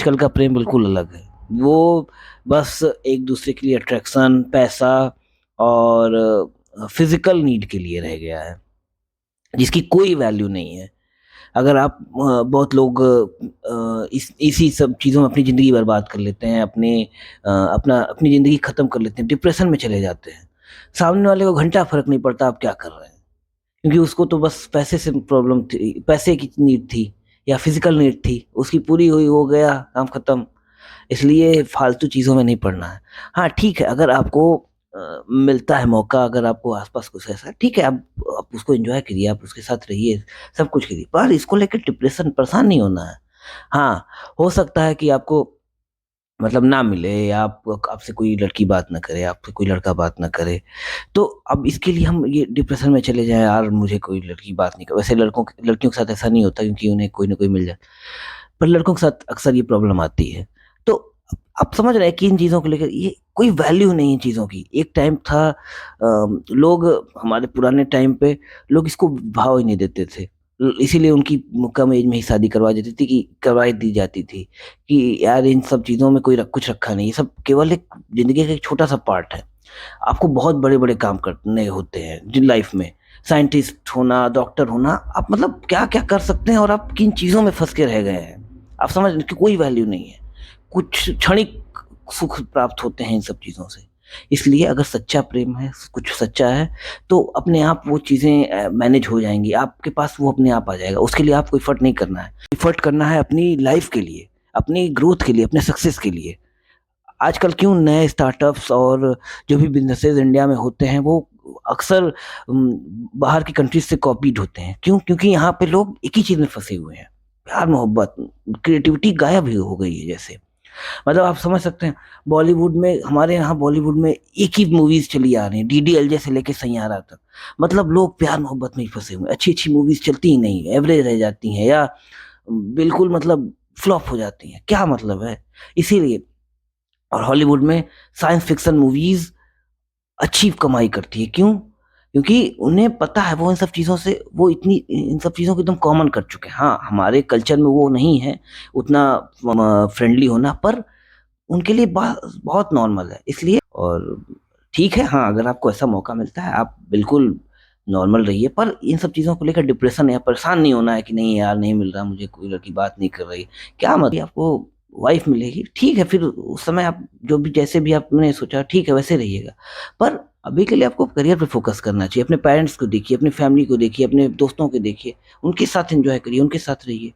आजकल का प्रेम बिल्कुल अलग है। वो बस एक दूसरे के लिए अट्रैक्शन, पैसा और फिज़िकल नीड के लिए रह गया है, जिसकी कोई वैल्यू नहीं है। अगर आप बहुत लोग इस इसी सब चीज़ों में अपनी ज़िंदगी बर्बाद कर लेते हैं, अपनी ज़िंदगी ख़त्म कर लेते हैं, डिप्रेशन में चले जाते हैं। सामने वाले को घंटा फ़र्क नहीं पड़ता आप क्या कर रहे हैं, क्योंकि उसको तो बस पैसे से प्रॉब्लम थी, पैसे की नीड थी या फिज़िकल नीड थी, उसकी पूरी हुई, हो गया, काम ख़त्म। इसलिए फालतू चीज़ों में नहीं पड़ना है। हाँ, ठीक है, अगर आपको मिलता है मौका, अगर आपको आस-पास कुछ ऐसा, ठीक है, आप उसको एन्जॉय करिए, आप उसके साथ रहिए, सब कुछ करिए, पर इसको लेके डिप्रेशन परेशान नहीं होना है। हाँ, हो सकता है कि आपको मतलब ना मिले या आपसे कोई लड़की बात ना करे, आपसे कोई लड़का बात ना करे, तो अब इसके लिए हम ये डिप्रेशन में चले जाएँ, यार मुझे कोई लड़की बात नहीं कर, वैसे लड़कियों के साथ ऐसा नहीं होता, क्योंकि उन्हें कोई ना कोई मिल जाए। पर लड़कों के साथ अक्सर ये प्रॉब्लम आती है। तो आप समझ रहे हैं कि इन चीज़ों को लेकर ये कोई वैल्यू नहीं है चीज़ों की। एक टाइम था लोग, हमारे पुराने टाइम पे लोग इसको भाव ही नहीं देते थे। इसीलिए उनकी कम एज में ही शादी करवा दी जाती थी कि यार इन सब चीज़ों में कोई कुछ रखा नहीं, ये सब केवल एक ज़िंदगी का एक छोटा-सा पार्ट है। आपको बहुत बड़े-बड़े काम करने होते हैं जिन लाइफ में। साइंटिस्ट होना, डॉक्टर होना, आप मतलब क्या-क्या कर सकते हैं और आप किन चीज़ों में फँस के रह गए हैं। आप समझ रहे हैं कि कोई वैल्यू नहीं है। कुछ क्षणिक सुख प्राप्त होते हैं इन सब चीज़ों से। इसलिए अगर सच्चा प्रेम है, कुछ सच्चा है, तो अपने आप वो चीज़ें मैनेज हो जाएँगी। आपके पास वो अपने आप आ जाएगा। उसके लिए आपको एफर्ट नहीं करना है। एफर्ट करना है अपनी लाइफ़ के लिए, अपनी ग्रोथ के लिए, अपने सक्सेस के लिए। आजकल क्यों नए स्टार्टअप्स और जो भी बिज़नेसेस इंडिया में होते हैं, वो अक्सर बाहर की कंट्रीज़ से कॉपीड होते हैं। क्यों? क्योंकि यहाँ पे लोग एक ही चीज़ में फँसे हुए हैं, प्यार-मोहब्बत, क्रिएटिविटी गायब ही हो गई है जैसे। मतलब आप समझ सकते हैं, बॉलीवुड में, हमारे यहाँ बॉलीवुड में एक ही मूवीज़ चली आ रही हैं, डीडीएलजे से लेके सैयारा तक। मतलब लोग प्यार-मोहब्बत में ही फँसे हुए हैं, अच्छी-अच्छी मूवीज़ चलती ही नहीं, एवरेज रह जाती हैं या बिल्कुल मतलब फ्लॉप हो जाती हैं। क्या मतलब है? इसीलिए, और हॉलीवुड में साइंस फिक्शन मूवीज़ अच्छी कमाई करती है। क्यों? क्योंकि उन्हें पता है, वो इन सब चीज़ों से, वो इतनी इन सब चीज़ों को एकदम कॉमन कर चुके हैं। हाँ, हमारे कल्चर में वो नहीं है उतना फ्रेंडली होना, पर उनके लिए बहुत नॉर्मल है। इसलिए, और ठीक है, हाँ, अगर आपको ऐसा मौका मिलता है, आप बिल्कुल नॉर्मल रहिए, पर इन सब चीज़ों को लेकर डिप्रेशन या परेशान नहीं होना है कि नहीं यार, नहीं मिल रहा मुझे, कोई लड़की बात नहीं कर रही। क्या मतलब, आपको वाइफ़ मिलेगी, ठीक है, फिर उस समय आप जो भी जैसे भी आपने सोचा, ठीक है, वैसे रहिएगा। पर अभी के लिए आपको करियर पे फ़ोकस करना चाहिए। अपने पेरेंट्स को देखिए, अपनी फैमिली को देखिए, अपने दोस्तों को देखिए, उनके साथ एन्जॉय करिए, उनके साथ रहिए।